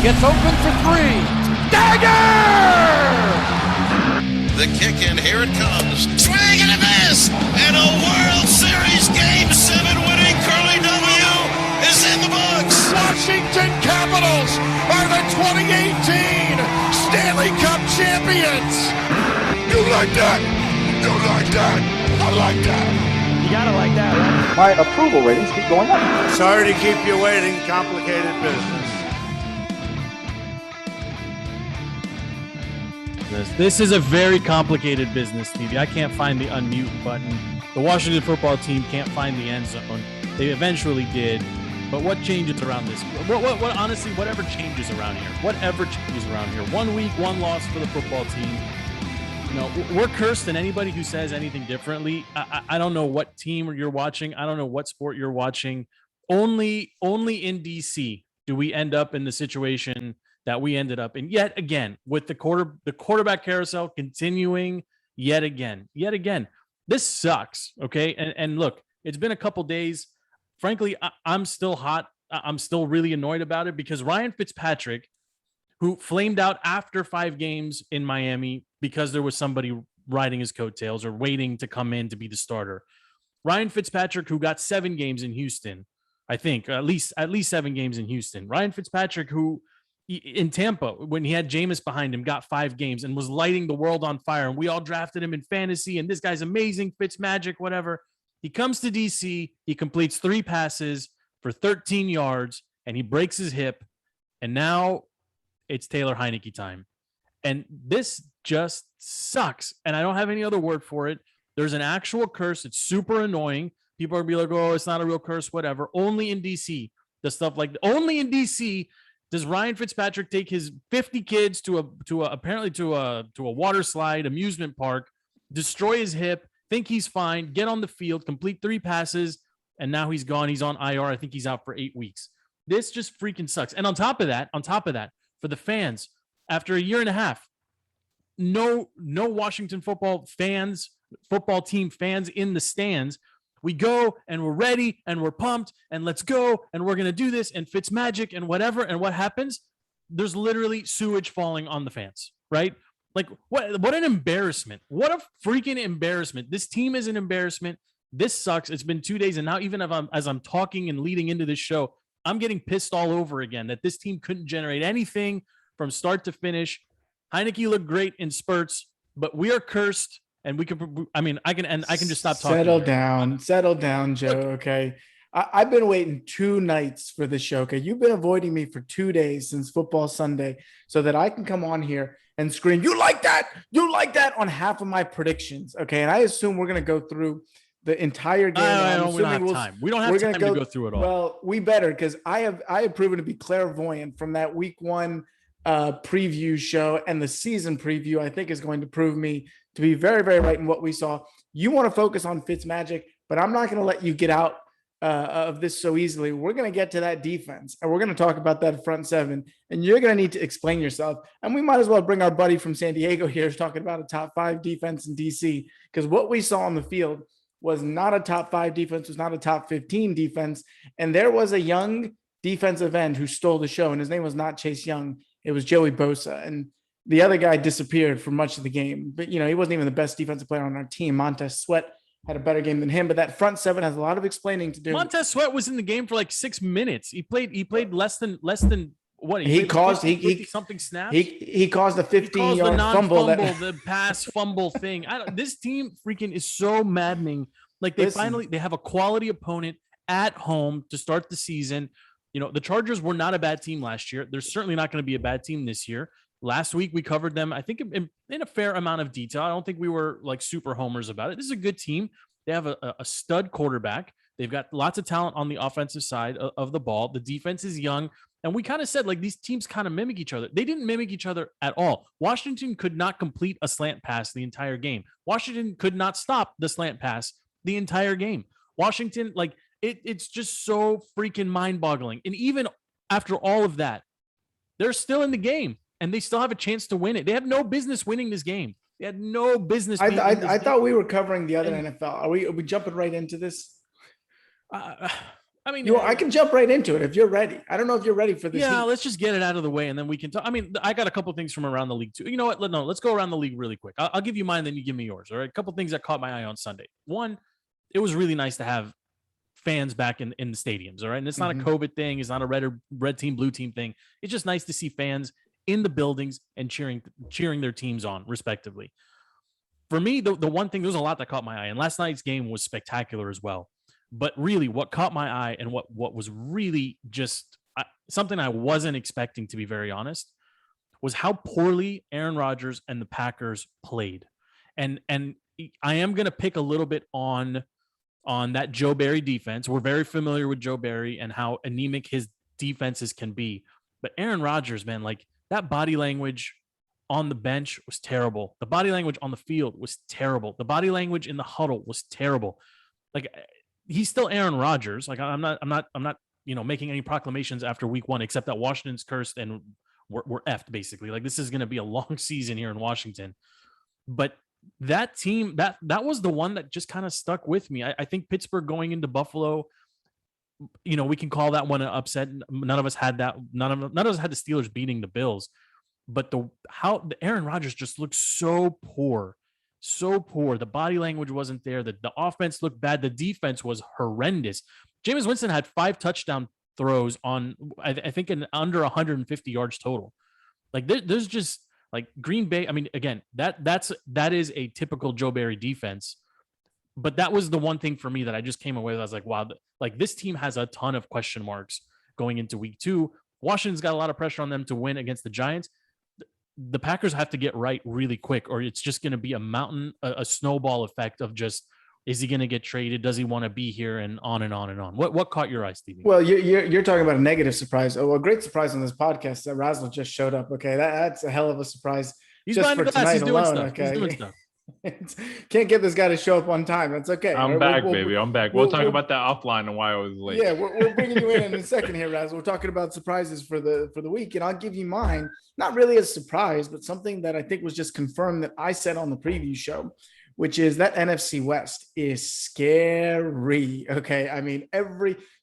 Gets open for three. Dagger! The kick, and here it comes. Swing and a miss! And a World Series Game 7 winning Curly W is in the books. Washington Capitals are the 2018 Stanley Cup champions. You like that? You like that? I like that. You gotta like that, right? My approval ratings keep going up. Sorry to keep you waiting. Complicated business. This is a very complicated business, Stevie. I can't find the unmute button. The Washington football team can't find the end zone. They eventually did. But what changes around this? What honestly, whatever changes around here. Whatever changes around here. 1 week, 1 loss for the football team. You know, we're cursed, and anybody who says anything differently, I don't know what team you're watching. I don't know what sport you're watching. Only in DC do we end up in the situation that we ended up in yet again, with the quarterback carousel continuing yet again. This sucks. Okay. And look, it's been a couple days. Frankly, I'm still hot. I'm still really annoyed about it because Ryan Fitzpatrick, who flamed out after 5 games in Miami because there was somebody riding his coattails or waiting to come in to be the starter. Ryan Fitzpatrick, who got 7 games in Houston, I think, at least 7 games in Houston. Ryan Fitzpatrick, who in Tampa, when he had Jameis behind him, got 5 games and was lighting the world on fire. And we all drafted him in fantasy. And this guy's amazing, Fitzmagic, whatever. He comes to DC. He completes 3 passes for 13 yards and he breaks his hip. And now it's Taylor Heineke time. And this just sucks. And I don't have any other word for it. There's an actual curse. It's super annoying. People are be like, oh, it's not a real curse, whatever. Only in DC, the stuff like only in DC does Ryan Fitzpatrick take his 50 kids to a water slide amusement park, destroy his hip, think he's fine, get on the field, complete 3 passes, and now he's gone. He's on IR. I think he's out for 8 weeks. This just freaking sucks. And on top of that, for the fans, after a year and a half, no Washington football team fans in the stands. We go and we're ready and we're pumped and let's go and we're going to do this and Fitzmagic and whatever. And what happens? There's literally sewage falling on the fans, right? Like what an embarrassment. What a freaking embarrassment. This team is an embarrassment. This sucks. It's been 2 days. And now even as I'm talking and leading into this show, I'm getting pissed all over again that this team couldn't generate anything from start to finish. Heineke looked great in spurts, but we are cursed. And we can, I can just stop talking. Settle down, Joe. Okay. I've been waiting 2 nights for this show. Okay. You've been avoiding me for 2 days since football Sunday so that I can come on here and scream, you like that on half of my predictions. Okay. And I assume we're going to go through the entire game. We don't have time. We don't have time to go through it all. Well, we better, because I have proven to be clairvoyant from that week 1 preview show, and the season preview I think is going to prove me to be very, very right in what we saw. You want to focus on Fitzmagic, but I'm not going to let you get out of this so easily. We're going to get to that defense, and we're going to talk about that front 7, and you're going to need to explain yourself. And we might as well bring our buddy from San Diego here talking about a top 5 defense in DC, because what we saw on the field was not a top 5 defense, was not a top 15 defense, and there was a young defensive end who stole the show, and his name was not Chase Young. It was Joey Bosa, and the other guy disappeared for much of the game. But, he wasn't even the best defensive player on our team. Montez Sweat had a better game than him, but that front 7 has a lot of explaining to do. Montez Sweat was in the game for like 6 minutes. He played less than what? He caused something snaps. He caused a 15-yard fumble. The pass fumble thing. This team freaking is so maddening. Like they have a quality opponent at home to start the season. The Chargers were not a bad team last year. They're certainly not going to be a bad team this year. Last week, we covered them, I think, in a fair amount of detail. I don't think we were like super homers about it. This is a good team. They have a stud quarterback. They've got lots of talent on the offensive side of the ball. The defense is young. And we kind of said, like, these teams kind of mimic each other. They didn't mimic each other at all. Washington could not complete a slant pass the entire game. Washington could not stop the slant pass the entire game. Washington, like, it's just so freaking mind-boggling. And even after all of that, they're still in the game, and they still have a chance to win it. They have no business winning this game. They had no business. I thought we were covering the other NFL. Are we jumping right into this? I mean, I can jump right into it if you're ready. I don't know if you're ready for this. Yeah, heat. let's just get it out of the way and then we can talk. I mean, I got a couple things from around the league too. You know what? No, let's go around the league really quick. I'll give you mine, then you give me yours. All right. A couple things that caught my eye on Sunday. One, it was really nice to have fans back in the stadiums. All right. And it's not a COVID thing. It's not a red team, blue team thing. It's just nice to see fans in the buildings and cheering their teams on respectively. For me, the one thing, there was a lot that caught my eye, and last night's game was spectacular as well. But really, what caught my eye and what was really just something I wasn't expecting, to be very honest, was how poorly Aaron Rodgers and the Packers played. And I am going to pick a little bit on that Joe Barry defense. We're very familiar with Joe Barry and how anemic his defenses can be. But Aaron Rodgers, man, like that body language on the bench was terrible. The body language on the field was terrible. The body language in the huddle was terrible. Like, he's still Aaron Rodgers. Like, I'm not, making any proclamations after week one, except that Washington's cursed and we're effed basically. Like, this is going to be a long season here in Washington. But that team, that was the one that just kind of stuck with me. I think Pittsburgh going into Buffalo, we can call that one an upset. None of us had that. None of us had the Steelers beating the Bills. But the Aaron Rodgers just looked so poor. So poor. The body language wasn't there. The offense looked bad. The defense was horrendous. Jameis Winston had 5 touchdown throws on, I think, in under 150 yards total. Like, there's just like Green Bay. I mean, again, that is a typical Joe Barry defense. But that was the one thing for me that I just came away with. I was like, wow, like this team has a ton of question marks going into week 2. Washington's got a lot of pressure on them to win against the Giants. The Packers have to get right really quick, or it's just going to be a snowball effect of just, is he going to get traded? Does he want to be here? And on and on and on. What caught your eye, Stevie? Well, you're talking about a negative surprise. Oh, a great surprise on this podcast that Razzle just showed up. Okay, that's a hell of a surprise. He's just behind for the glass. tonight He's doing alone. stuff. Okay, He's doing stuff. Can't get this guy to show up on time. That's okay. I'm back, baby. I'm back. We'll talk about that offline and why I was late. Yeah, we're bringing you in a second here, Razzle. We're talking about surprises for the week, and I'll give you mine. Not really a surprise, but something that I think was just confirmed that I said on the preview show, which is that NFC West is scary. Okay, I mean,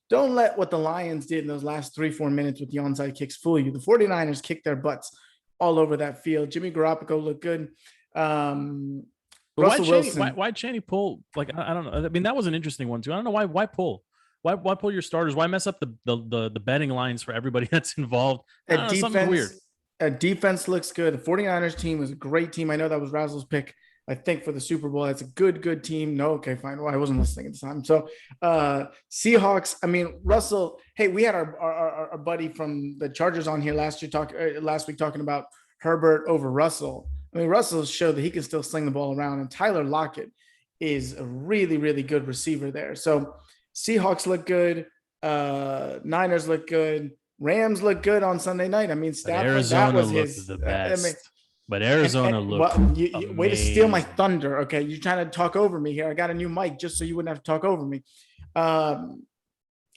don't let what the Lions did in those last 3-4 minutes with the onside kicks fool you. The 49ers kicked their butts all over that field. Jimmy Garoppolo looked good. Russell Wilson. Why Chaney pull? Like, I don't know. I mean, that was an interesting one too. I don't know why pull. Why pull your starters? Why mess up the betting lines for everybody that's involved? Something weird. Defense looks good. The 49ers team was a great team. I know that was Razzle's pick, I think, for the Super Bowl. That's a good team. No, okay, fine. Well, I wasn't listening at the time. So Seahawks, I mean, Russell, hey, we had our buddy from the Chargers on here last week talking about Herbert over Russell. I mean, Russell showed that he can still sling the ball around, and Tyler Lockett is a really, really good receiver there. So Seahawks look good. Niners look good. Rams look good on Sunday night. I mean, Stafford, Arizona that was looked the best. But Arizona looked way to steal my thunder. Okay, you're trying to talk over me here. I got a new mic just so you wouldn't have to talk over me.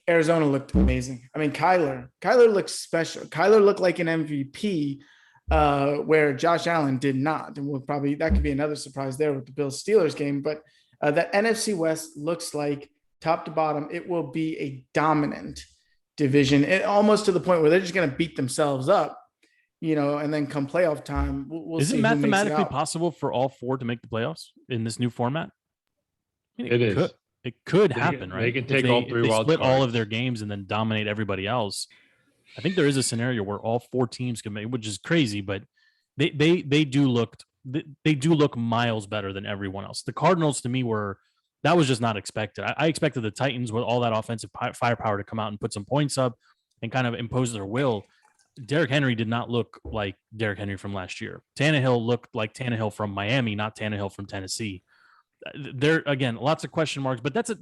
Arizona looked amazing. I mean, Kyler looked special. Kyler looked like an MVP, where Josh Allen did not. And that could be another surprise there with the Bills-Steelers game. But that NFC West looks like, top to bottom, it will be a dominant division, almost to the point where they're just going to beat themselves up, and then come playoff time, we'll Is see it mathematically who makes it out. possible for all 4 to make the playoffs in this new format? I mean, It is. It could happen, right? They can take all 3 wild split cards. all of their games and then dominate everybody else. I think there is a scenario where all 4 teams can make, which is crazy, but they do look miles better than everyone else. The Cardinals, to me, that was just not expected. I expected the Titans with all that offensive firepower to come out and put some points up and kind of impose their will. Derrick Henry did not look like Derrick Henry from last year. Tannehill looked like Tannehill from Miami, not Tannehill from Tennessee. There, again, lots of question marks, but that's a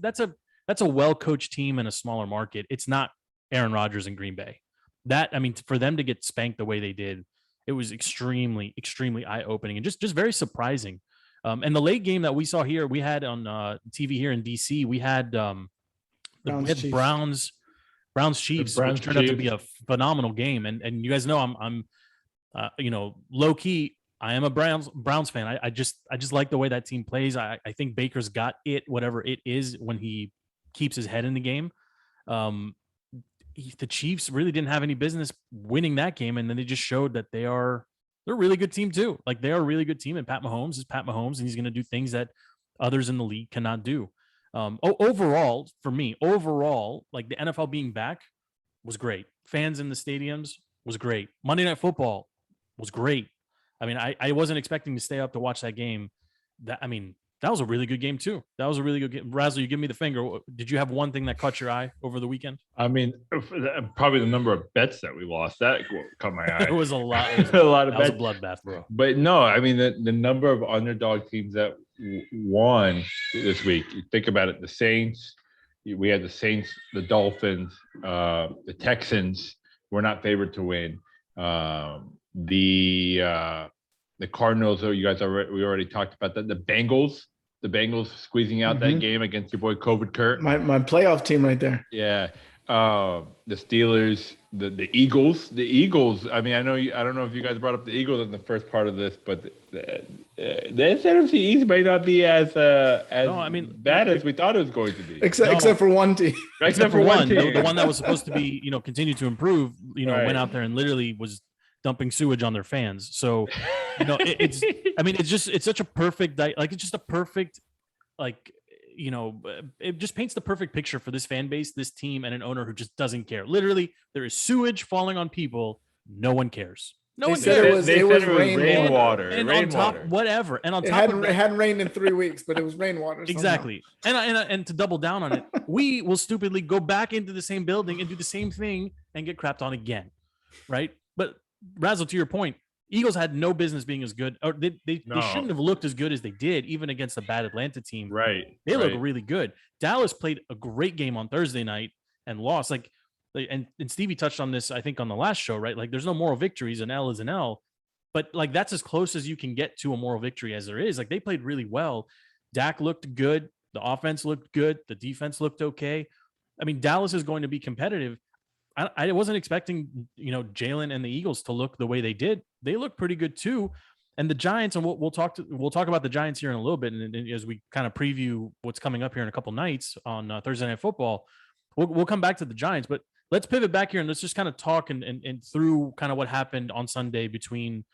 well-coached team in a smaller market. It's not Aaron Rodgers in Green Bay. For them to get spanked the way they did, it was extremely, extremely eye-opening and just very surprising. And the late game that we saw here, we had on TV here in DC, we had Browns Chiefs, which turned out to be a phenomenal game. And you guys know I'm low key, I am a Browns fan. I just like the way that team plays. I think Baker's got it, whatever it is, when he keeps his head in the game. The Chiefs really didn't have any business winning that game, and then they just showed that they're a really good team too. Like they are a really good team, and Pat Mahomes is Pat Mahomes, and he's going to do things that others in the league cannot do. Overall, for me, like the NFL being back was great. Fans in the stadiums was great. Monday Night Football was great. I mean, I wasn't expecting to stay up to watch that game. That was a really good game too. That was a really good game. Razzle, you give me the finger. Did you have one thing that caught your eye over the weekend? I mean, probably the number of bets that we lost that caught my eye. It was a lot. A lot of bets. That was a bloodbath, bro. But no, I mean the number of underdog teams that won this week. You think about it: the Saints. We had the Saints, the Dolphins, the Texans were not favored to win. The Cardinals, we already talked about that. The Bengals squeezing out that game against your boy COVID Kurt. My playoff team right there. Yeah. The Steelers, the Eagles. I mean, I don't know if you guys brought up the Eagles in the first part of this, but the NFC East may not be as bad as we thought it was going to be. Except for one team. Except for one team. The one that was supposed to be, continue to improve, went out there and literally was dumping sewage on their fans. So, it's such a perfect, it's just a perfect, it just paints the perfect picture for this fan base, this team, and an owner who just doesn't care. Literally, there is sewage falling on people. No one cares. No one cares. It was rainwater. And on top, whatever. And on it top of that, it hadn't rained in 3 weeks, but it was rainwater. Exactly. And to double down on it, we will stupidly go back into the same building and do the same thing and get crapped on again. Right? But Razzle, to your point, Eagles had no business being as good, or they shouldn't have looked as good as they did, even against a bad Atlanta team. Right. They look really good. Dallas played a great game on Thursday night and lost. And Stevie touched on this, I think, on the last show, right? Like, there's no moral victories. An L is an L, but like that's as close as you can get to a moral victory as there is. Like, they played really well. Dak looked good. The offense looked good. The defense looked okay. I mean, Dallas is going to be competitive. I wasn't expecting, Jalen and the Eagles to look the way they did. They look pretty good too. And the Giants, and we'll talk about the Giants here in a little bit, and as we kind of preview what's coming up here in a couple nights on Thursday Night Football, we'll come back to the Giants. But let's pivot back here and let's just kind of talk and through kind of what happened on Sunday between,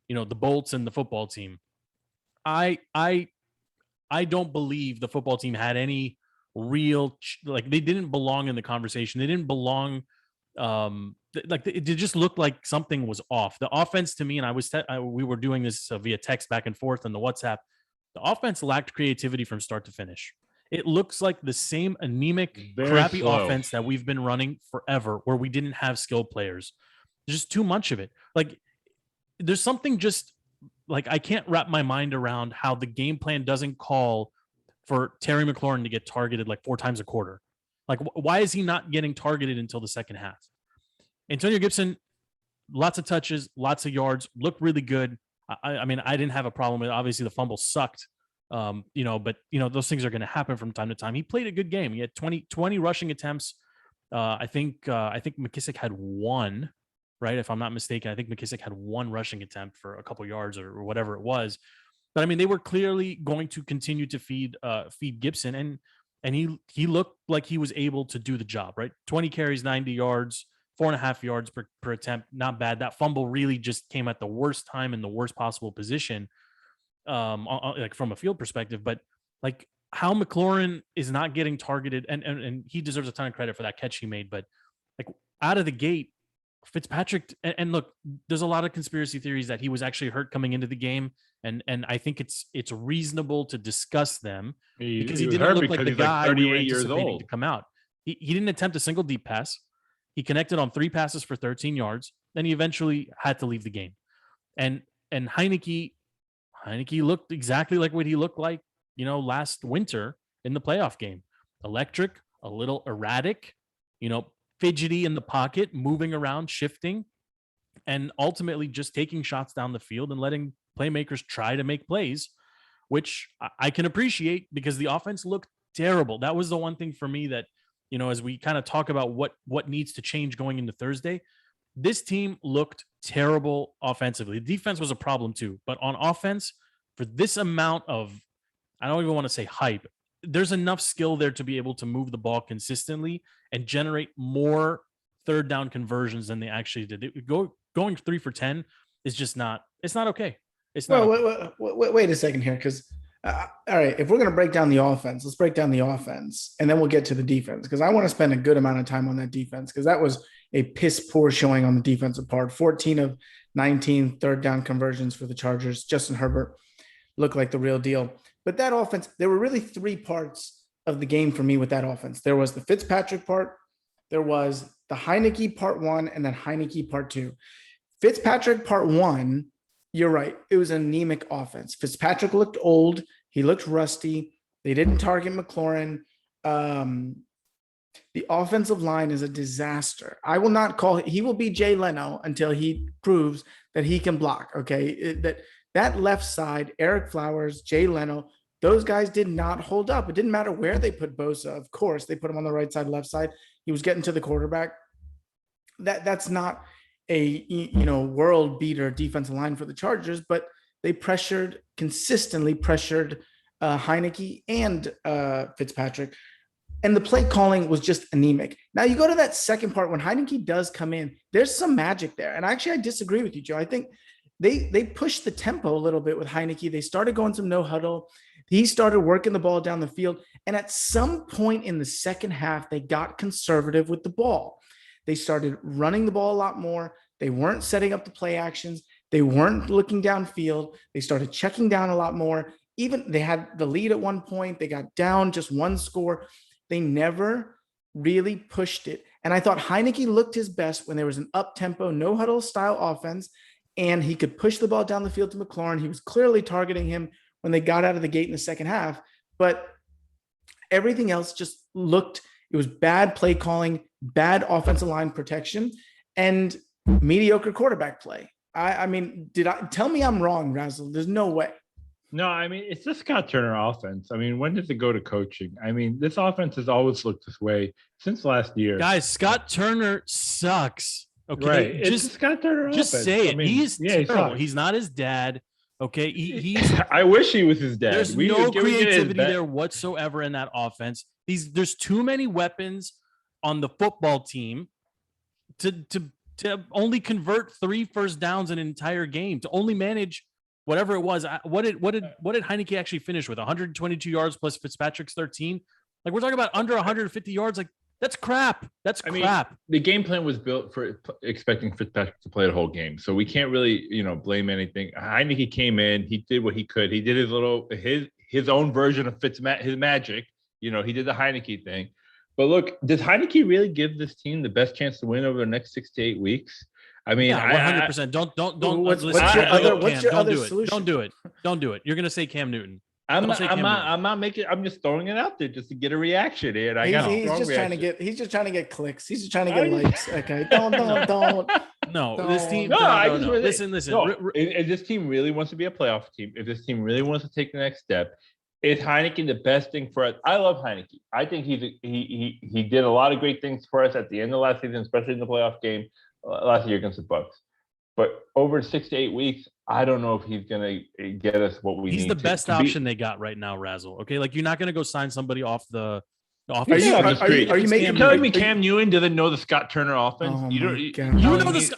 the Bolts and the football team. I don't believe the football team had any real they didn't belong in the conversation. They didn't belong. It just looked like something was off. The offense, to me, and we were doing this via text back and forth on the WhatsApp. The offense lacked creativity from start to finish. It looks like the same anemic, crappy offense that we've been running forever, where we didn't have skilled players. There's just too much of it. Like, there's something just like I can't wrap my mind around how the game plan doesn't call for Terry McLaurin to get targeted like 4 times a quarter. Like, why is he not getting targeted until the second half? Antonio Gibson, lots of touches, lots of yards, looked really good. I mean, I didn't have a problem with it. Obviously, the fumble sucked, but those things are going to happen from time to time. He played a good game. He had 20 rushing attempts. I think McKissick had 1, right? If I'm not mistaken, I think McKissick had 1 rushing attempt for a couple yards or whatever it was. But I mean, they were clearly going to continue to feed Gibson, and he looked like he was able to do the job, right? 20 carries, 90 yards, 4.5 yards per attempt. Not bad. That fumble really just came at the worst time in the worst possible position, like from a field perspective. But like how McLaurin is not getting targeted, and he deserves a ton of credit for that catch he made. But like out of the gate, Fitzpatrick, and look, there's a lot of conspiracy theories that he was actually hurt coming into the game. And I think it's reasonable to discuss them because he didn't look like the guy we were anticipating to come out. He didn't attempt a single deep pass. He connected on 3 passes for 13 yards. Then he eventually had to leave the game. And Heineke looked exactly like what he looked like, last winter in the playoff game. Electric, a little erratic, fidgety in the pocket, moving around, shifting, and ultimately just taking shots down the field and letting playmakers try to make plays, which I can appreciate because the offense looked terrible. That was the one thing for me that, as we kind of talk about what needs to change going into Thursday, this team looked terrible offensively. The defense was a problem too, but on offense, for this amount of, I don't even want to say hype, there's enough skill there to be able to move the ball consistently and generate more third down conversions than they actually did. Going 3 for 10 is just not. It's not okay. It's not. Well, wait a second here, because all right, if we're going to break down the offense, let's break down the offense, and then we'll get to the defense, because I want to spend a good amount of time on that defense, because that was a piss poor showing on the defensive part. 14 of 19 third down conversions for the Chargers. Justin Herbert looked like the real deal. But that offense, there were really 3 parts of the game for me with that offense. There was the Fitzpatrick part, there was the Heineke part 1, and then Heineke part 2. Fitzpatrick part 1, you're right. It was an anemic offense. Fitzpatrick looked old. He looked rusty. They didn't target McLaurin. The offensive line is a disaster. I will not call it. He will be Jay Leno until he proves that he can block. Okay. That left side, Eric Flowers, Jay Leno, those guys did not hold up. It didn't matter where they put Bosa. Of course, they put him on the right side, left side. He was getting to the quarterback. That's not a world beater defensive line for the Chargers, but they consistently pressured Heineke and Fitzpatrick, and the play calling was just anemic. Now you go to that second part when Heineke does come in, there's some magic there, and actually I disagree with you, Joe. I think they pushed the tempo a little bit with Heineke. They started going some no huddle. He started working the ball down the field, and at some point in the second half, they got conservative with the ball. They started running the ball a lot more. They weren't setting up the play actions. They weren't looking downfield. They started checking down a lot more. Even they had the lead at one point. They got down just 1 score. They never really pushed it. And I thought Heineke looked his best when there was an up-tempo, no-huddle style offense, and he could push the ball down the field to McLaurin. He was clearly targeting him when they got out of the gate in the second half. But everything else just looked – it was bad play calling, bad offensive line protection, and mediocre quarterback play. I mean, tell me I'm wrong, Razzle? There's no way. No, I mean, it's the Scott Turner offense. I mean, when does it go to coaching? I mean, this offense has always looked this way since last year. Guys, Scott Turner sucks. Okay, right. Just Scott Turner. Just offense. say it. I mean, he's terrible. He he's not his dad. Okay, he's. I wish he was his dad. There's no creativity there whatsoever in that offense. There's too many weapons on the football team to only convert 3 first downs in an entire game, to only manage whatever it was. What did Heineke actually finish with? 122 yards plus Fitzpatrick's 13. Like, we're talking about under 150 yards. Like, that's crap. That's crap. The game plan was built for expecting Fitzpatrick to play the whole game, so we can't really, blame anything. Heineke came in, he did what he could. He did his own version of his magic. He did the Heineke thing. But look, does Heineke really give this team the best chance to win over the next 6 to 8 weeks? I mean, 100%. Don't. What's your other solution? Don't do it. You're gonna say Cam Newton. I'm just throwing it out there just to get a reaction. And he's just trying to get clicks. He's just trying to get likes. Okay. Don't. No, this team. No, listen. If this team really wants to be a playoff team, if this team really wants to take the next step, is Heineke the best thing for us? I love Heineke. I think he did a lot of great things for us at the end of last season, especially in the playoff game last year against the Bucs. But over 6 to 8 weeks, I don't know if he's going to get us what we need. He's the best option they got right now, Razzle. Okay, like, you're not going to go sign somebody off the Are you telling me Cam Newton doesn't know the Scott Turner offense?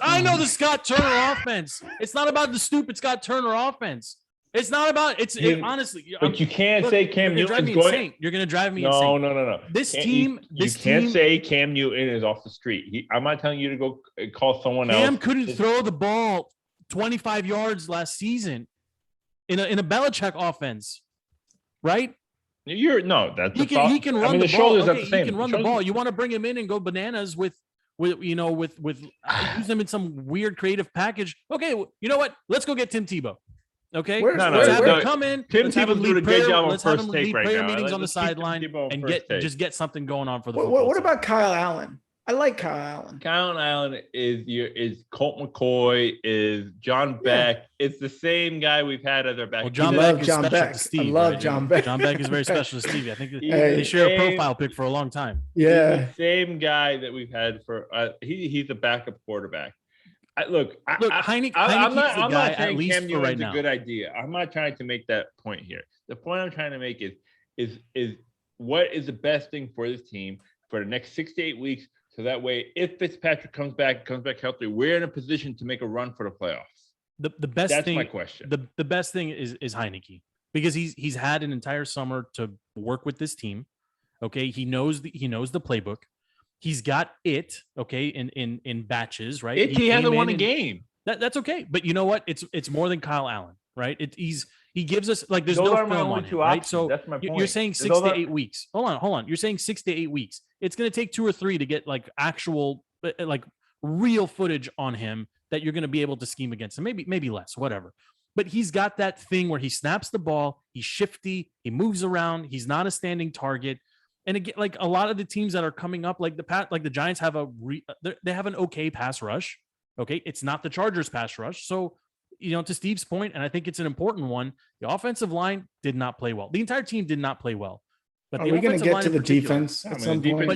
I know the Scott Turner offense. It's not about the stupid Scott Turner offense. It's not about honestly. But you can't say Cam Newton's going. You're going to drive me insane. No. You can't say Cam Newton is off the street. I'm not telling you to go call someone else. Cam couldn't throw the ball 25 yards last season in a Belichick offense, right? He can run the ball. The shoulders okay, the same. He can run the ball. You want to bring him in and go bananas with use him in some weird creative package. Okay, you know what? Let's go get Tim Tebow. Okay, let's have him come in. Tim Tebow's doing a great job on first take right now. Meetings on the sideline and get something going on for the. What about Kyle Allen? I like Kyle Allen. Kyle Allen is Colt McCoy, is John Beck. It's the same guy we've had as our back. Well, John Beck is special to Steve. I love John Beck. John Beck is very special to Stevie. I think they share a profile pic for a long time. Yeah, he's the same guy that we've had for. He's a backup quarterback. Heineke's I'm the guy not saying at least Cam for Newton's right now. a good idea. I'm not trying to make that point here. The point I'm trying to make is what is the best thing for this team for the next 6 to 8 weeks. So that way, if Fitzpatrick comes back healthy, we're in a position to make a run for the playoffs. The best That's thing, my question. The best thing is Heineke, because he's had an entire summer to work with this team. Okay, he knows the playbook. He's got it. Okay, in batches, right? He hasn't won a game. That's okay, but you know what? It's more than Kyle Allen, right? He gives us like there's Those no are my film only on him, two right? options. So That's my point. you're saying 6 to 8 weeks. Hold on. You're saying 6 to 8 weeks. It's going to take 2 or 3 to get like actual like real footage on him that you're going to be able to scheme against him. Maybe less, whatever. But he's got that thing where he snaps the ball, he's shifty, he moves around, he's not a standing target. And again, like a lot of the teams that are coming up, like the Giants have they have an okay pass rush. Okay, it's not the Chargers pass rush. So, to Steve's point, and I think it's an important one, the offensive line did not play well. The entire team did not play well. But are we going to get to the defense at some point?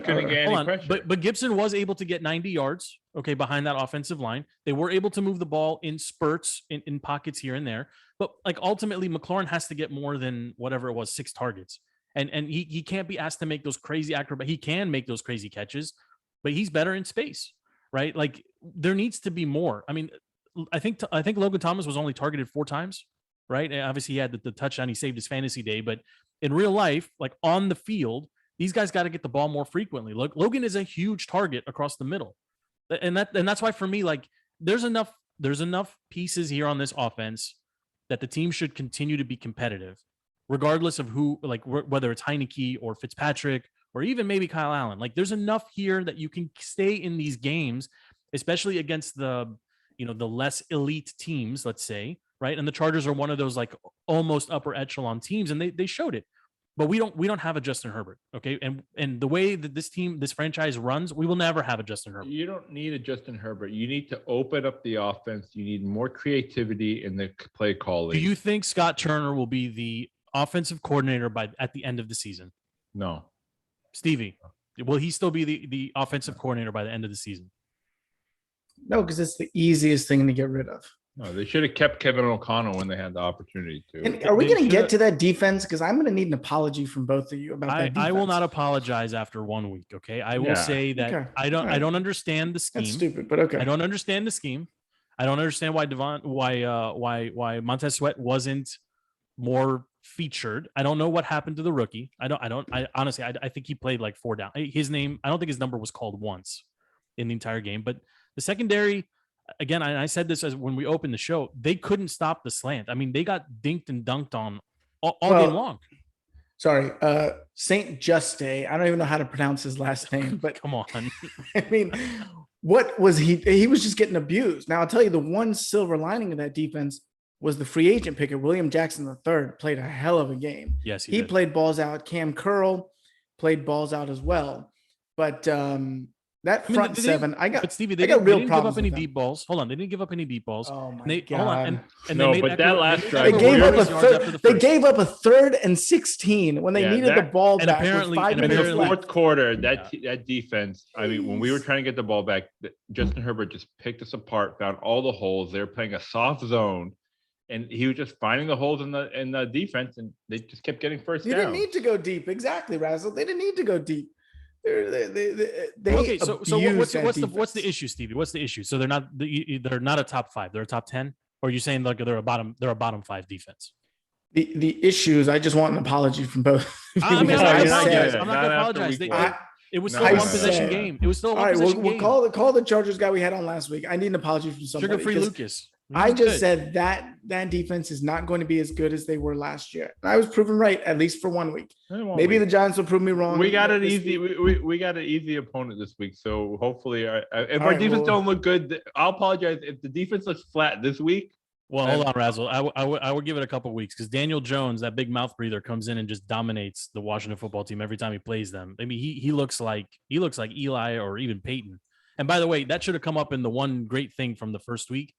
But Gibson was able to get 90 yards, okay, behind that offensive line. They were able to move the ball in spurts, in pockets here and there. But like ultimately, McLaurin has to get more than whatever it was, 6 targets. And he can't be asked to make those crazy he can make those crazy catches, but he's better in space, right? Like there needs to be more. I mean, I think Logan Thomas was only targeted 4 times, right? And obviously he had the touchdown, he saved his fantasy day, but in real life, like on the field, these guys got to get the ball more frequently. Look, Logan is a huge target across the middle. And that's why for me, like there's enough pieces here on this offense that the team should continue to be competitive, regardless of who, like whether it's Heineke or Fitzpatrick or even maybe Kyle Allen. Like there's enough here that you can stay in these games, especially against the less elite teams, let's say, right? And the Chargers are one of those like almost upper echelon teams, and they showed it. But we don't have a Justin Herbert, okay? And the way that this franchise runs, we will never have a Justin Herbert. You don't need a Justin Herbert. You need to open up the offense. You need more creativity in the play calling. Do you think Scott Turner will be the offensive coordinator at the end of the season? No. Stevie, will he still be the offensive coordinator by the end of the season? No, because it's the easiest thing to get rid of. No, they should have kept Kevin O'Connell when they had the opportunity to. And are we going to get to that defense? Because I'm going to need an apology from both of you about that defense. I will not apologize after 1 week. Okay, I will say that okay. I don't understand the scheme. That's stupid, but okay. I don't understand the scheme. I don't understand why Montez Sweat wasn't more featured. I don't know what happened to the rookie. I honestly think he played like 4 down. I don't think his number was called once in the entire game. But the secondary, again, I said this as when we opened the show, they couldn't stop the slant. I mean, they got dinked and dunked on all game long. Sorry, Saint Juste. I don't even know how to pronounce his last name, but come on. I mean, what was he? He was just getting abused. Now I'll tell you, the one silver lining of that defense was the free agent picker, William Jackson III, played a hell of a game. Yes, he played balls out. Cam Curl played balls out as well. But seven, But Stevie, they didn't give up any deep balls. Hold on, they didn't give up any deep balls. Oh my God! Hold on, and no, but that last drive, they gave up a third. They gave up a 3rd and 16 when they needed the ball back. Apparently, with 5 minutes in the fourth quarter, that defense. I mean, when we were trying to get the ball back, Justin Herbert just picked us apart, found all the holes. They were playing a soft zone. And he was just finding the holes in the defense, and they just kept getting first down. You didn't need to go deep, exactly, Razzle. They didn't need to go deep. Okay, so what's the issue, Stevie? What's the issue? So they're not a top 5. They're a top 10, or are you saying like they're a bottom 5 defense? The issues. I just want an apology from both. I'm not going to apologize. It was still a 1-possession game. It was still a 1-possession game. We'll call the Chargers guy we had on last week. I need an apology from somebody. Sugar-free Lucas. I just said that defense is not going to be as good as they were last year. And I was proven right, at least for 1 week. Maybe the Giants will prove me wrong. We got an easy. We got an easy opponent this week, so hopefully, if our defense don't look good, I'll apologize if the defense looks flat this week. Well, hold on, Razzle. I would give it a couple of weeks because Daniel Jones, that big mouth breather, comes in and just dominates the Washington football team every time he plays them. I mean, he looks like Eli or even Peyton. And by the way, that should have come up in the one great thing from the first week.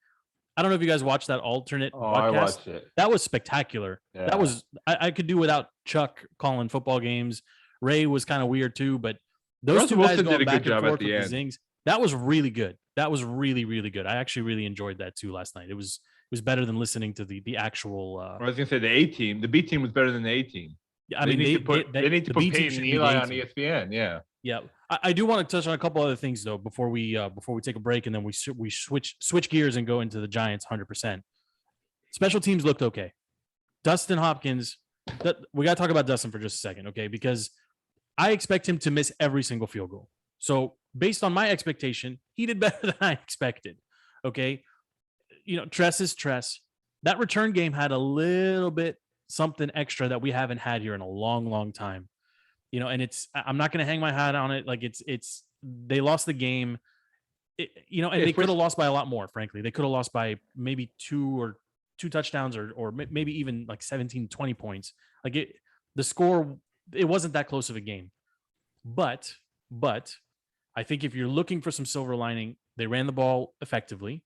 I don't know if you guys watched that alternate podcast. I watched it. That was spectacular. Yeah. That was I could do without Chuck calling football games. Ray was kind of weird too, but those two guys going back and forth with the zings. That was really good. That was really, really good. I actually really enjoyed that too last night. It was better than listening to the actual. I was gonna say the A team. The B team was better than the A team. I mean, they need to the put B team Peyton should and be Eli the A on team. ESPN. Yeah. Yeah, I do want to touch on a couple other things though before we take a break and then we switch gears and go into the Giants 100%. Special teams looked okay. Dustin Hopkins, we got to talk about Dustin for just a second, okay? Because I expect him to miss every single field goal. So based on my expectation, he did better than I expected. Okay, Tress is Tress. That return game had a little bit something extra that we haven't had here in a long, long time. And I'm not going to hang my hat on it. Like they lost the game, and they could have lost by a lot more. Frankly, they could have lost by maybe two touchdowns or maybe even like 17, 20 points. Like the score, it wasn't that close of a game, but I think if you're looking for some silver lining, they ran the ball effectively.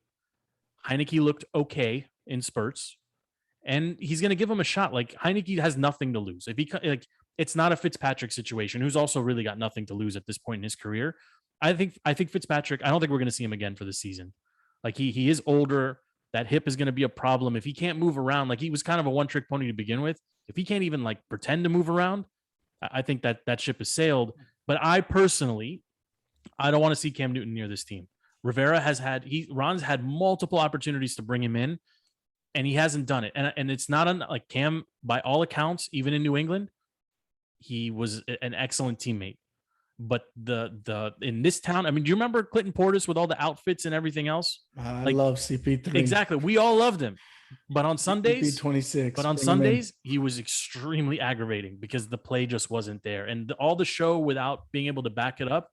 Heineke looked okay in spurts, and he's going to give him a shot. Like Heineke has nothing to lose. If he it's not a Fitzpatrick situation, who's also really got nothing to lose at this point in his career. I think Fitzpatrick, I don't think we're going to see him again for the season. Like he is older. That hip is going to be a problem. If he can't move around, like he was kind of a one-trick pony to begin with. If he can't even like pretend to move around, I think that ship has sailed. But I personally, I don't want to see Cam Newton near this team. Rivera Ron's had multiple opportunities to bring him in, and he hasn't done it. And it's not like Cam, by all accounts, even in New England, he was an excellent teammate. But the in this town, I mean, do you remember Clinton Portis with all the outfits and everything else? I love CP3. Exactly. We all loved him. But on Sundays, CP26. But on Sundays, he was extremely aggravating because the play just wasn't there. And all the show without being able to back it up,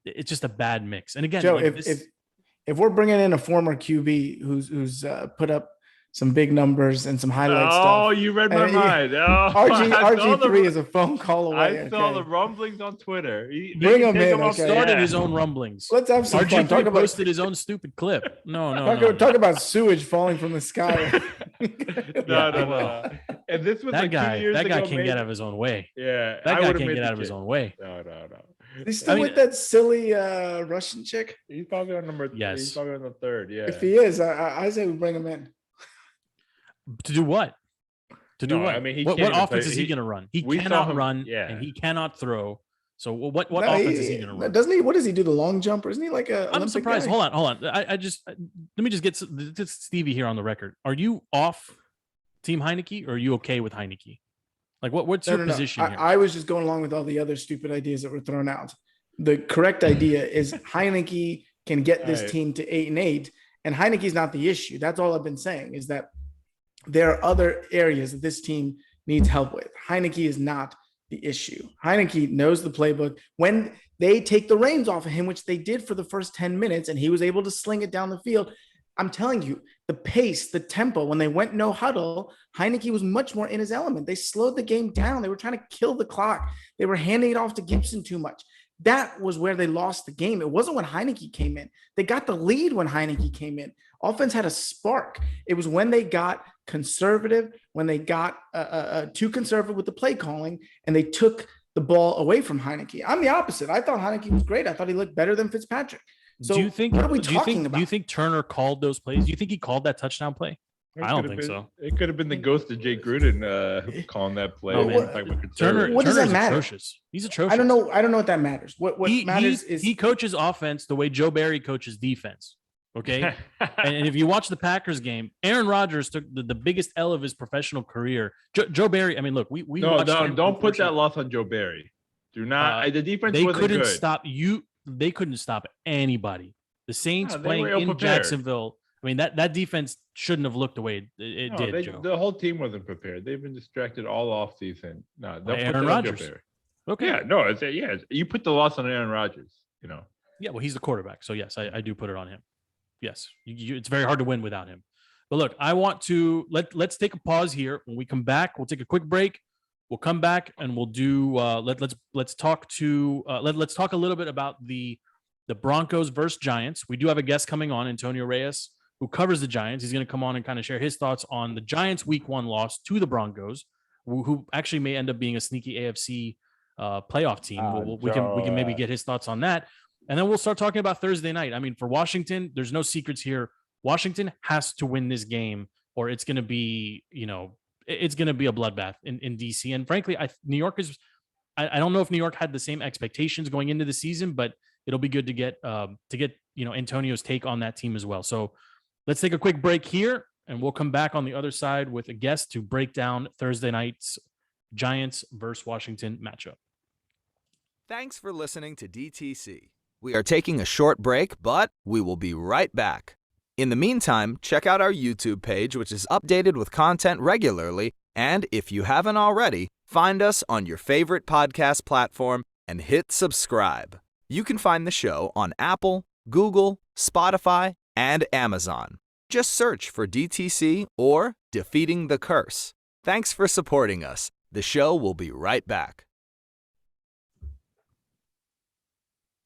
it's just a bad mix. And again, Joe, if we're bringing in a former QB who's put up some big numbers and some highlight stuff. Oh, you read my mind. Oh, RG3 is a phone call away. I saw the rumblings on Twitter. Bring him in. He started his own rumblings. Let's have some fun. RG3 posted his own stupid clip. No. Talk about sewage falling from the sky. No. And this was that guy. 2 years that ago. That guy can't get out of his own way. Yeah, that guy can't get out of his own way. No. He's still with that silly Russian chick. He's probably on number. Yes. He's probably on the third. Yeah. If he is, I say we bring him in. To do what? What? I mean, what offense is he going to run? He cannot run, and he cannot throw. So what offense is he going to run? Doesn't he? What does he do? The long jumper? Isn't he like a? I'm Olympic surprised. guy? Hold on. Let me just get Stevie here on the record. Are you off Team Heineke, or are you okay with Heineke? Like what's your position here? I was just going along with all the other stupid ideas that were thrown out. The correct idea is Heineke can get this team to 8-8, and Heineke's not the issue. That's all I've been saying is that there are other areas that this team needs help with. Heineke is not the issue. Heineke knows the playbook. When they take the reins off of him, which they did for the first 10 minutes, and he was able to sling it down the field, I'm telling you, the pace, the tempo, when they went no huddle, Heineke was much more in his element. They slowed the game down. They were trying to kill the clock. They were handing it off to Gibson too much. That was where they lost the game. It wasn't when Heineke came in. They got the lead when Heineke came in. Offense had a spark. It was when they got conservative, when they got too conservative with the play calling, and they took the ball away from Heineke. I'm the opposite. I thought Heineke was great. I thought he looked better than Fitzpatrick. So do you think, what are we talking about? Do you think Turner called those plays? Do you think he called that touchdown play? I don't think so. It could have been the ghost of Jay Gruden calling that play. Turner, what does that matter? Atrocious. He's atrocious. I don't know what that matters. What matters is he coaches offense the way Joe Barry coaches defense. Okay. and if you watch the Packers game, Aaron Rodgers took the biggest L of his professional career. Joe Barry, I mean, look, we don't put that loss on Joe Barry. Do not. The defense they wasn't couldn't good. stop you. They couldn't stop anybody. The Saints playing in Jacksonville. I mean, that defense shouldn't have looked the way it did, Joe. The whole team wasn't prepared. They've been distracted all off season. No, don't Aaron Rodgers. Okay. Yeah, no, you put the loss on Aaron Rodgers, Yeah, well, he's the quarterback. So, yes, I do put it on him. Yes, it's very hard to win without him. But look, I want to let's take a pause here. When we come back, we'll take a quick break. We'll come back and we'll do let's talk a little bit about the Broncos versus Giants. We do have a guest coming on, Antonio Reyes, who covers the Giants. He's going to come on and kind of share his thoughts on the Giants' Week 1 loss to the Broncos, who actually may end up being a sneaky AFC playoff team. We can maybe get his thoughts on that. And then we'll start talking about Thursday night. I mean, for Washington, there's no secrets here. Washington has to win this game, or it's going to be, it's going to be a bloodbath in DC. And frankly, New York is. I don't know if New York had the same expectations going into the season, but it'll be good to get Antonio's take on that team as well. So let's take a quick break here, and we'll come back on the other side with a guest to break down Thursday night's Giants versus Washington matchup. Thanks for listening to DTC. We are taking a short break, but we will be right back. In the meantime, check out our YouTube page, which is updated with content regularly, and if you haven't already, find us on your favorite podcast platform and hit subscribe. You can find the show on Apple, Google, Spotify, and Amazon. Just search for DTC or Defeating the Curse. Thanks for supporting us. The show will be right back.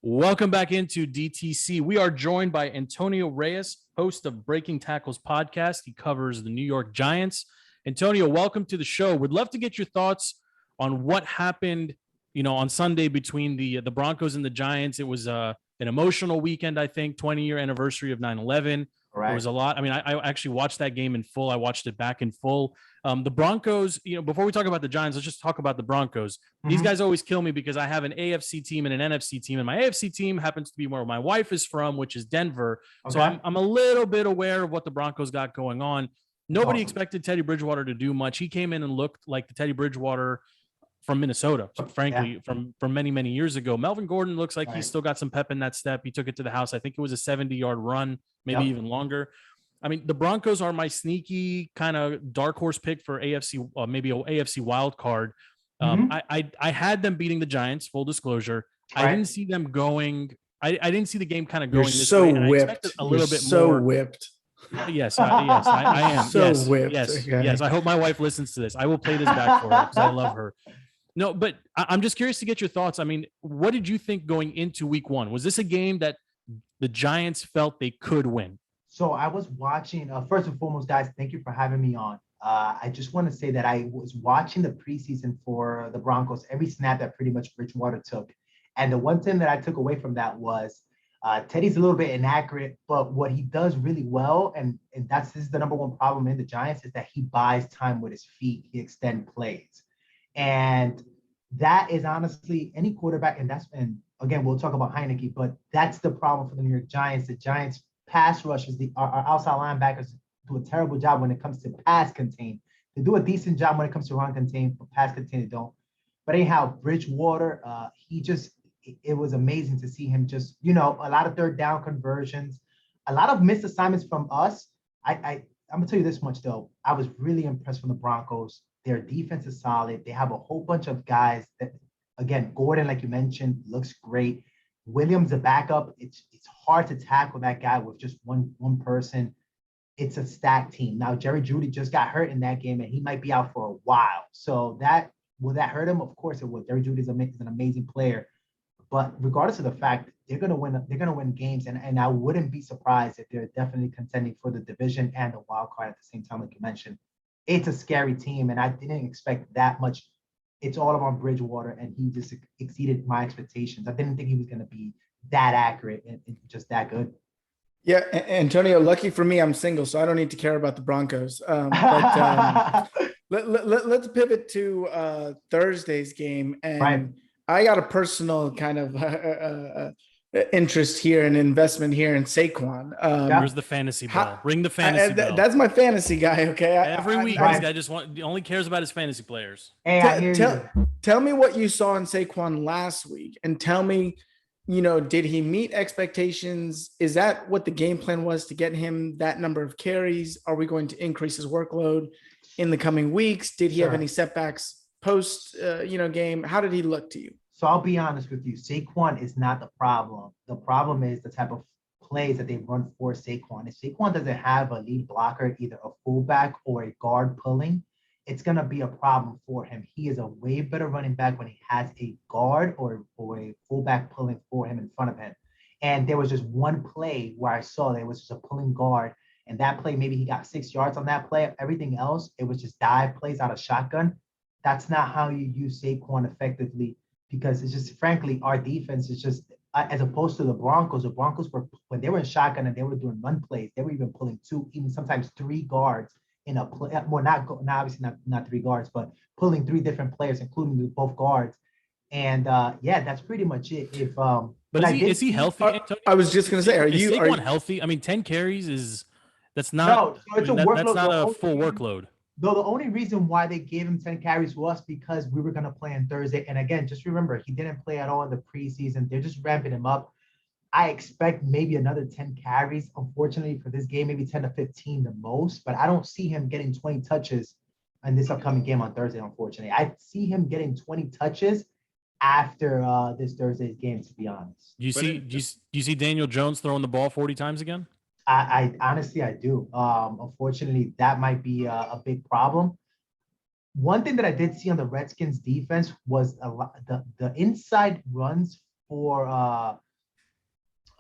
Welcome back into DTC. We are joined by Antonio Reyes, host of Breaking Tackles podcast. He covers the New York Giants. Antonio, welcome to the show. Would love to get your thoughts on what happened, on Sunday between the Broncos and the Giants. It was an emotional weekend, I think, 20-year anniversary of 9/11. Right. There was a lot. I mean, I actually watched that game in full. I watched it back in full. The Broncos, before we talk about the Giants, let's just talk about the Broncos. Mm-hmm. These guys always kill me because I have an AFC team and an NFC team, and my AFC team happens to be where my wife is from, which is Denver. Okay. So I'm a little bit aware of what the Broncos got going on. Nobody expected Teddy Bridgewater to do much. He came in and looked like the Teddy Bridgewater from Minnesota, frankly, from many, many years ago. Melvin Gordon looks like he's still got some pep in that step. He took it to the house. I think it was a 70-yard run, maybe even longer. I mean, the Broncos are my sneaky kind of dark horse pick for AFC, maybe an AFC wild card. I had them beating the Giants, full disclosure. Right. I didn't see them going. I didn't see the game kind of going this way. And whipped. I expected a little bit so more. Whipped. Yes, I am. So yes, whipped. Yes, okay. yes. I hope my wife listens to this. I will play this back for her because I love her. No, but I'm just curious to get your thoughts. I mean, what did you think going into week one? Was this a game that the Giants felt they could win? So I was watching, first and foremost, guys, thank you for having me on. I just want to say that I was watching the preseason for the Broncos, every snap that pretty much Bridgewater took. And the one thing that I took away from that was Teddy's a little bit inaccurate, but what he does really well, and this is the number one problem in the Giants, is that he buys time with his feet. He extends plays. And that is honestly any quarterback, and again, we'll talk about Heineke, but that's the problem for the New York Giants. The Giants pass rushers, our outside linebackers do a terrible job when it comes to pass contain. They do a decent job when it comes to run contain, but pass contain they don't. But anyhow, Bridgewater, it was amazing to see him just, a lot of third down conversions, a lot of missed assignments from us. I'm gonna tell you this much though. I was really impressed from the Broncos. Their defense is solid. They have a whole bunch of guys that, again, Gordon, like you mentioned, looks great. Williams, a backup. It's hard to tackle that guy with just one person. It's a stacked team. Now, Jerry Jeudy just got hurt in that game, and he might be out for a while. So will that hurt him? Of course it will. Jerry Jeudy is an amazing player. But regardless of the fact, they're gonna win games, and I wouldn't be surprised if they're definitely contending for the division and the wild card at the same time, like you mentioned. It's a scary team, and I didn't expect that much. It's all about Bridgewater, and he just exceeded my expectations. I didn't think he was going to be that accurate and just that good. Yeah, Antonio, lucky for me, I'm single, so I don't need to care about the Broncos. Let's pivot to Thursday's game. And right. I got a personal kind of interest here and investment here in Saquon. Where's the fantasy ball? Ring the fantasy ball. That's my fantasy guy. Okay. Every week, this guy only cares about his fantasy players. Hey, tell me what you saw in Saquon last week, and tell me, did he meet expectations? Is that what the game plan was to get him that number of carries? Are we going to increase his workload in the coming weeks? Did he have any setbacks post, game? How did he look to you? So I'll be honest with you. Saquon is not the problem. The problem is the type of plays that they run for Saquon. If Saquon doesn't have a lead blocker, either a fullback or a guard pulling, it's going to be a problem for him. He is a way better running back when he has a guard or a fullback pulling for him in front of him. And there was just one play where I saw there was just a pulling guard. And that play, maybe he got 6 yards on that play. Everything else, it was just dive plays out of shotgun. That's not how you use Saquon effectively. Because it's just, frankly, our defense is just, as opposed to the Broncos were, when they were in shotgun and they were doing run plays, they were even pulling 2, even sometimes 3 guards in a play. Well, not obviously not 3 guards, but pulling 3 different players, including both guards. And that's pretty much it. If but is he healthy? I was just going to say, are you healthy? I mean, 10 carries that's not. No, so it's that's not a full workload. Though the only reason why they gave him 10 carries was because we were going to play on Thursday. And again, just remember, he didn't play at all in the preseason. They're just ramping him up. I expect maybe another 10 carries, unfortunately, for this game, maybe 10 to 15 the most. But I don't see him getting 20 touches in this upcoming game on Thursday, unfortunately. I see him getting 20 touches after this Thursday's game, to be honest. Do you see Daniel Jones throwing the ball 40 times again? I honestly, I do. Unfortunately, that might be a big problem. One thing that I did see on the Redskins defense was a lot, the inside runs for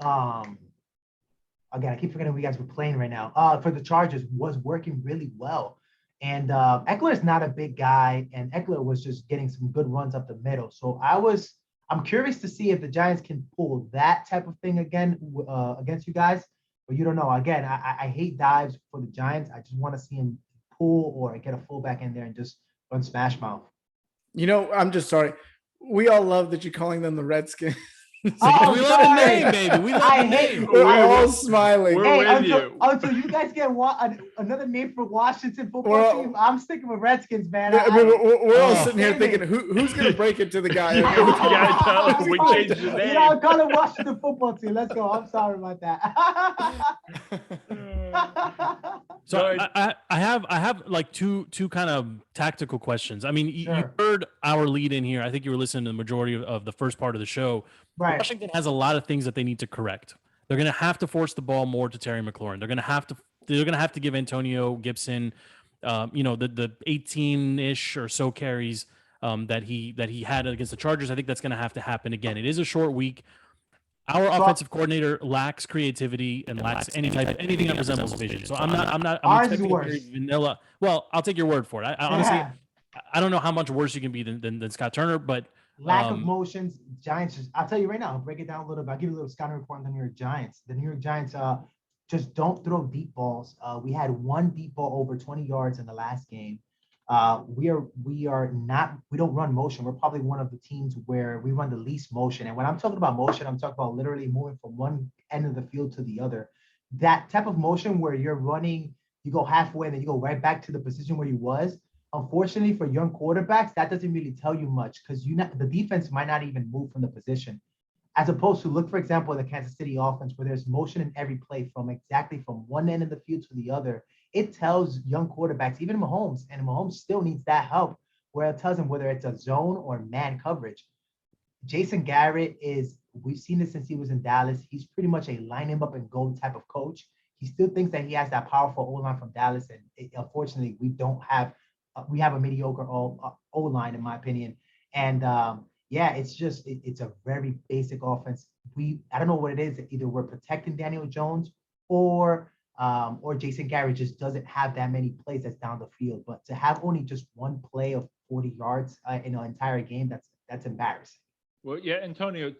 again, I keep forgetting who you guys were playing right now. For the Chargers was working really well. And Eckler is not a big guy, and Eckler was just getting some good runs up the middle. So I'm curious to see if the Giants can pull that type of thing again against you guys. But you don't know. Again, I hate dives for the Giants. I just want to see him pull or get a fullback in there and just run smash mouth. I'm just sorry. We all love that you're calling them the Redskins. We love the name, baby. We love the name. We're all smiling. Until you guys get another name for Washington football team, I'm sticking with Redskins, man. We're all sitting here thinking, who's going to break it to the guy? We changed the name. I'm calling Washington football team. Let's go. I'm sorry about that. So I have like two kind of tactical questions. I mean, you heard our lead in here. I think you were listening to the majority of the first part of the show. Right. Washington has a lot of things that they need to correct. They're going to have to force the ball more to Terry McLaurin. They're going to have to give Antonio Gibson, the 18-ish or so carries that he had against the Chargers. I think that's going to have to happen again. It is a short week. Our offensive coordinator lacks creativity and lacks anything that resembles vision. So I'm expecting very vanilla. Well, I'll take your word for it. I honestly, I don't know how much worse you can be than Scott Turner, but lack of motions. Giants. I'll tell you right now. I'll break it down a little bit. I'll give you a little scouting report on the New York Giants. The New York Giants just don't throw deep balls. We had one deep ball over 20 yards in the last game. We don't run motion. We're probably one of the teams where we run the least motion. And when I'm talking about motion, I'm talking about literally moving from one end of the field to the other. That type of motion where you're running, you go halfway and then you go right back to the position where you was. Unfortunately, for young quarterbacks, that doesn't really tell you much because the defense might not even move from the position. As opposed to look, for example, the Kansas City offense where there's motion in every play from one end of the field to the other. It tells young quarterbacks, even Mahomes, and Mahomes still needs that help, where it tells him whether it's a zone or man coverage. Jason Garrett we've seen this since he was in Dallas. He's pretty much a line him up and go type of coach. He still thinks that he has that powerful O-line from Dallas, and unfortunately, we have a mediocre O-line, in my opinion. And it's a very basic offense. I don't know what it is. Either we're protecting Daniel Jones or Jason Garrett just doesn't have that many plays that's down the field. But to have only just one play of 40 yards in an entire game, that's embarrassing. Well, yeah, Antonio,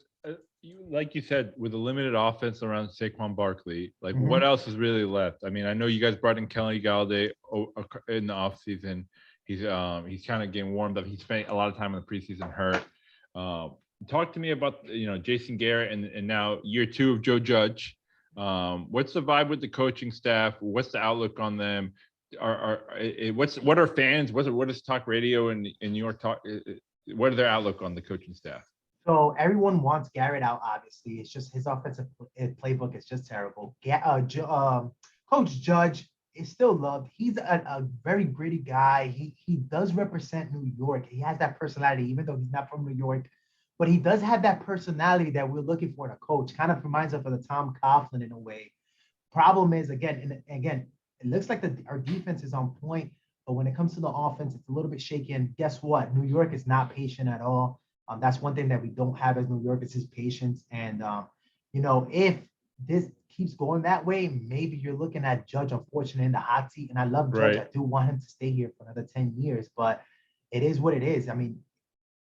like you said, with a limited offense around Saquon Barkley, what else is really left? I mean, I know you guys brought in Kelly Galladay in the offseason. He's kind of getting warmed up. He spent a lot of time in the preseason hurt. Talk to me about Jason Garrett and now year 2 of Joe Judge. What's the vibe with the coaching staff? What's the outlook on them? What are fans? What is talk radio and New York talk? What are their outlook on the coaching staff? So everyone wants Garrett out. Obviously, it's just his offensive playbook is just terrible. Coach Judge is still loved. He's a very gritty guy. He does represent New York. He has that personality, even though he's not from New York. But he does have that personality that we're looking for in a coach. Kind of reminds us of the Tom Coughlin in a way. Problem is, again, it looks like our defense is on point, but when it comes to the offense, it's a little bit shaky. And guess what? New York is not patient at all. That's one thing that we don't have as New York is his patience. And, if this keeps going that way, maybe you're looking at Judge, unfortunately, in the hot seat. And I love Judge. Right. I do want him to stay here for another 10 years, but it is what it is. I mean,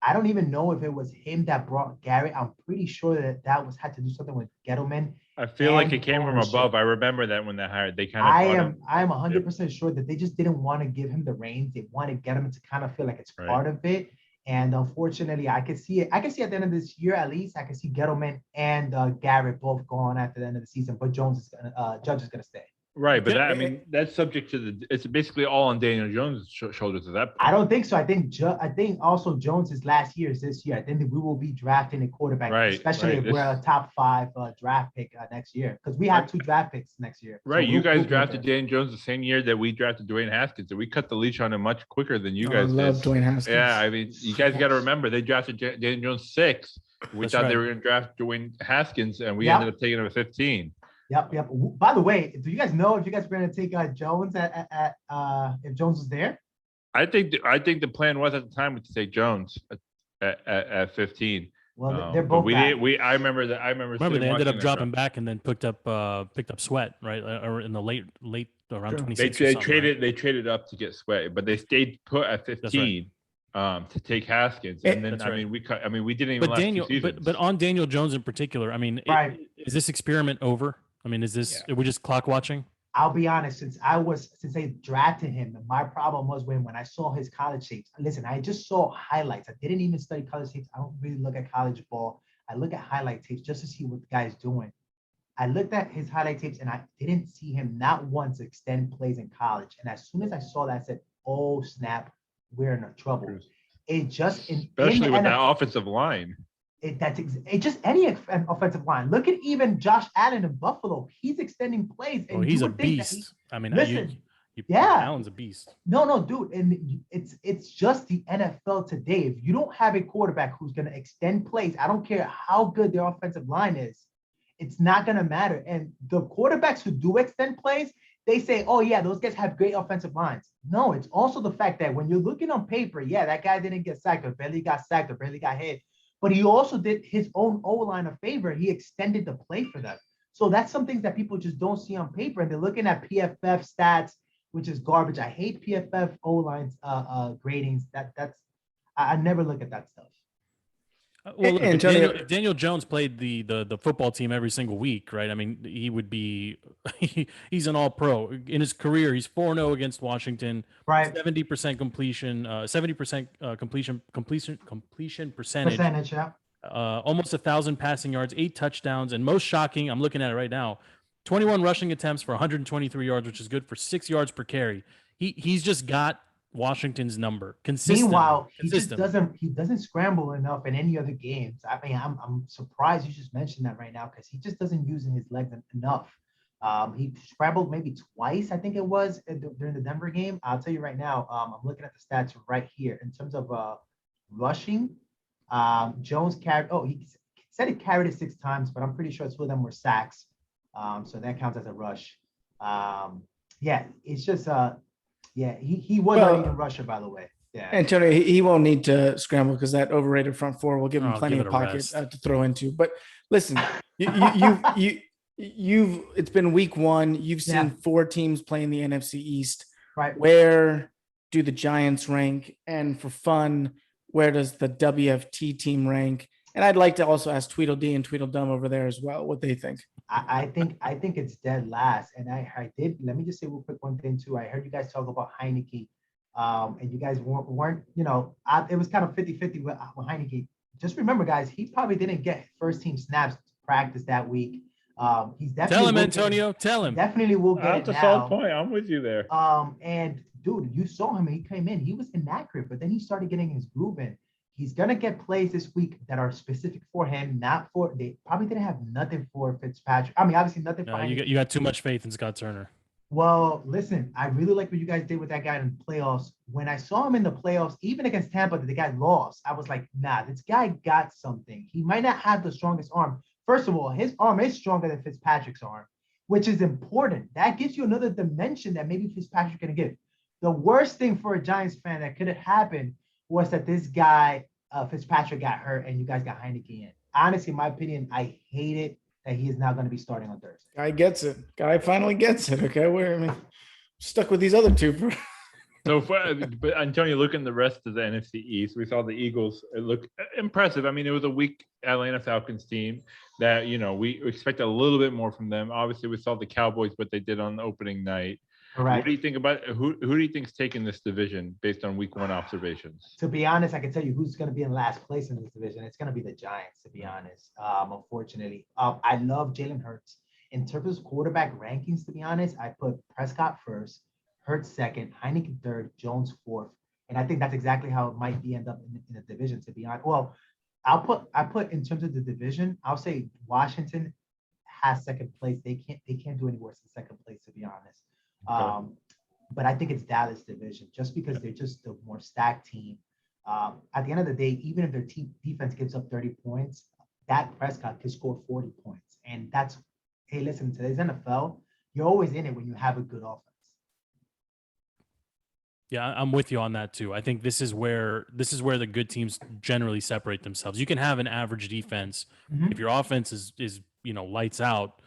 I don't even know if it was him that brought Garrett. I'm pretty sure that had to do something with Gettleman. I feel like it and came from ownership. above. I remember that when they hired, they kind of. I am 100% sure that they just didn't want to give him the reins. They want to get him to kind of feel like it's part of it. And unfortunately, I can see it. I can see at the end of this year, at least, I can see Gettleman and Garrett both gone after the end of the season. But Judge is gonna stay. Right, but that, I mean, that's subject to it's basically all on Daniel Jones' shoulders at that point. I don't think so. I think also Jones's last year is this year. I think that we will be drafting a quarterback, especially if we're a top 5 draft pick next year, because we have 2 draft picks next year. Right, so you guys drafted Daniel Jones the same year that we drafted Dwayne Haskins, and we cut the leash on him much quicker than you guys did. I love Dwayne Haskins. Yeah, I mean, you guys got to remember they drafted Daniel Jones 6. We thought they were going to draft Dwayne Haskins, and we ended up taking him at 15. Yep. By the way, do you guys know if you guys were going to take Jones at if Jones was there? I think the plan was at the time to take Jones at 15. Well, they're both. I remember that. Remember they ended up dropping back and then picked up Sweat, right? Or in the late around 26. They traded up to get Sweat, but they stayed put at 15. To take Haskins, and then we didn't even. But on Daniel Jones in particular, I mean, is this experiment over? I mean, are we just clock watching? I'll be honest, since they drafted him, my problem was when I saw his college tapes. Listen, I just saw highlights. I didn't even study college tapes. I don't really look at college ball. I look at highlight tapes just to see what the guy's doing. I looked at his highlight tapes and I didn't see him not once extend plays in college. And as soon as I saw that, I said, "Oh snap, we're in trouble." It just especially with that offensive line. It's just any offensive line. Look at even Josh Allen in Buffalo. He's extending plays. And he's a beast. Listen, Allen's a beast. No, dude. And it's just the NFL today. If you don't have a quarterback who's going to extend plays, I don't care how good their offensive line is, it's not going to matter. And the quarterbacks who do extend plays, they say, "Oh yeah, those guys have great offensive lines." No, it's also the fact that when you're looking on paper, that guy didn't get sacked or barely got sacked or barely got hit. But he also did his own O-line a favor. He extended the play for them. So that's some things that people just don't see on paper. And they're looking at PFF stats, which is garbage. I hate PFF O-lines gradings. I never look at that stuff. Well, look, if Daniel Jones played the football team every single week, right? I mean, he would be he's an all-pro. In his career, he's 4-0 against Washington, right? 70% completion, 70% completion percentage. Yeah. Almost 1,000 passing yards, 8 touchdowns, and most shocking, I'm looking at it right now, 21 rushing attempts for 123 yards, which is good for 6 yards per carry. He's just got Washington's number consistent. Meanwhile, he doesn't scramble enough in any other games. I mean, I'm surprised you just mentioned that right now, because he just doesn't use his legs enough. He scrambled maybe twice, I think it was, during the Denver game. I'll tell you right now, I'm looking at the stats right here in terms of rushing. Jones carried. Oh, he said he carried it 6 times, but I'm pretty sure 2 of them were sacks. So that counts as a rush. It's just he was not even rusher, by the way. Yeah, Antonio, he won't need to scramble because that overrated front 4 will give him plenty of pocket to throw into. But listen, you've it's been week 1. You've seen 4 teams play in the NFC East. Right. Where do the Giants rank? And for fun, where does the WFT team rank? And I'd like to also ask Tweedledee and Tweedledum over there as well what they think. I think it's dead last. And I did. Let me just say real quick one thing too. I heard you guys talk about Heineke, and you guys weren't it was kind of 50-50 with Heineke. Just remember, guys, he probably didn't get first team snaps practice that week. He's definitely tell him, Antonio. Tell him. Definitely will get it now. That's a solid point. I'm with you there. And dude, you saw him. He came in. He was inaccurate, but then he started getting his groove in. He's gonna get plays this week that are specific for him, not for. They probably didn't have nothing for Fitzpatrick. I mean, obviously nothing for. You got too much faith in Scott Turner. Well, listen, I really like what you guys did with that guy in the playoffs. When I saw him in the playoffs, even against Tampa, the guy lost. I was like, nah, this guy got something. He might not have the strongest arm. First of all, his arm is stronger than Fitzpatrick's arm, which is important. That gives you another dimension that maybe Fitzpatrick can give. The worst thing for a Giants fan that could have happened was that this guy, Fitzpatrick, got hurt and you guys got Heineke in. Honestly, in my opinion, I hate it that he is now going to be starting on Thursday. Guy gets it. Guy finally gets it. Okay, we're stuck with these other 2 for So, but Antonio, looking at the rest of the NFC East, we saw the Eagles look impressive. I mean, it was a weak Atlanta Falcons team that, we expect a little bit more from them. Obviously, we saw the Cowboys, what they did on the opening night. Correct. What do you think about who do you think's taking this division based on week 1 observations? To be honest, I can tell you who's going to be in last place in this division. It's going to be the Giants, to be honest, unfortunately. I love Jalen Hurts. In terms of quarterback rankings, to be honest, I put Prescott first, Hurts second, Heineken third, Jones fourth. And I think that's exactly how it might end up in the division, to be honest. Well, I put in terms of the division, I'll say Washington has second place. They can't do any worse than second place, to be honest. Okay. But I think it's Dallas division just because they're just the more stacked team. At the end of the day, even if their team defense gives up 30 points, Dak Prescott could score 40 points. And that's, hey, listen, today's NFL, you're always in it when you have a good offense. Yeah, I'm with you on that too. I think this is where the good teams generally separate themselves. You can have an average defense. Mhm. If your offense is lights out,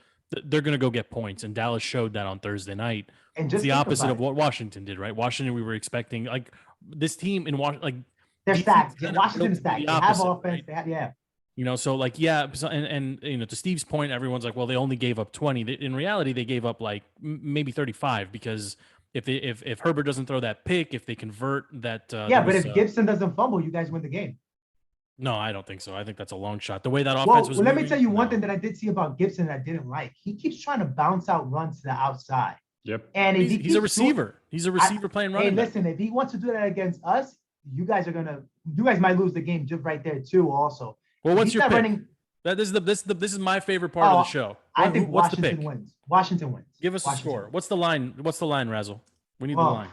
they're going to go get points. And Dallas showed that on Thursday night. And It's just the think opposite about of what Washington did, right? Washington, we were expecting like this team in Washington, they're defense stacked. kind of Washington's built to stacked. be They have opposite, offense. right? They have, yeah. So like, yeah. So, and to Steve's point, everyone's like, well, they only gave up 20. In reality, they gave up like maybe 35 because if Herbert doesn't throw that pick, if they convert that. But if Gibson doesn't fumble, you guys win the game. No, I don't think so. I think that's a long shot. The way that offense Well, was. let me moving, tell you one no. thing that I did see about Gibson that I didn't like. He keeps trying to bounce out runs to the outside. Yep. And if He's a receiver. He's a receiver playing running. Hey, listen, if he wants to do that against us, you guys might lose the game just right there too. Also, Well, what's your pick? running? This is my favorite part of the show. I think what's the Washington pick? wins. Washington wins. Give us Washington a score. wins. What's the line? What's the line, Razzle? We need the line.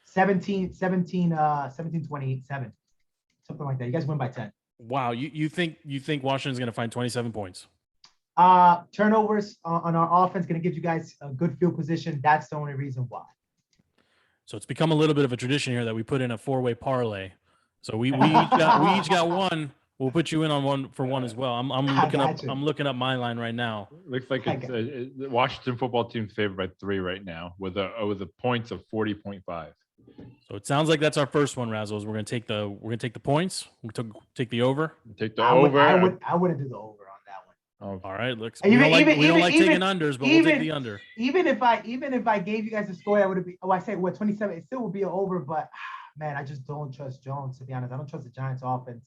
17, 27. Something like that. You guys win by 10. Wow, you think Washington's going to find 27 points? Turnovers on our offense going to give you guys a good field position. That's the only reason why. So it's become a little bit of a tradition here that we put in a 4-way parlay. So we each got one. We'll put you in on one as well. I'm looking up my line right now. Looks like it's the Washington football team's favored by 3 right now with a points of 40.5. So it sounds like that's our first one, Razzles. We're gonna take the points. We take the over. Take the over. I wouldn't do the over on that one. All right, looks. Even- we don't even- like even- taking unders, but we'll take the under. Even if I gave you guys a score, that would be 27. It still would be an over, but man, I just don't trust Jones, to be honest. I don't trust the Giants offense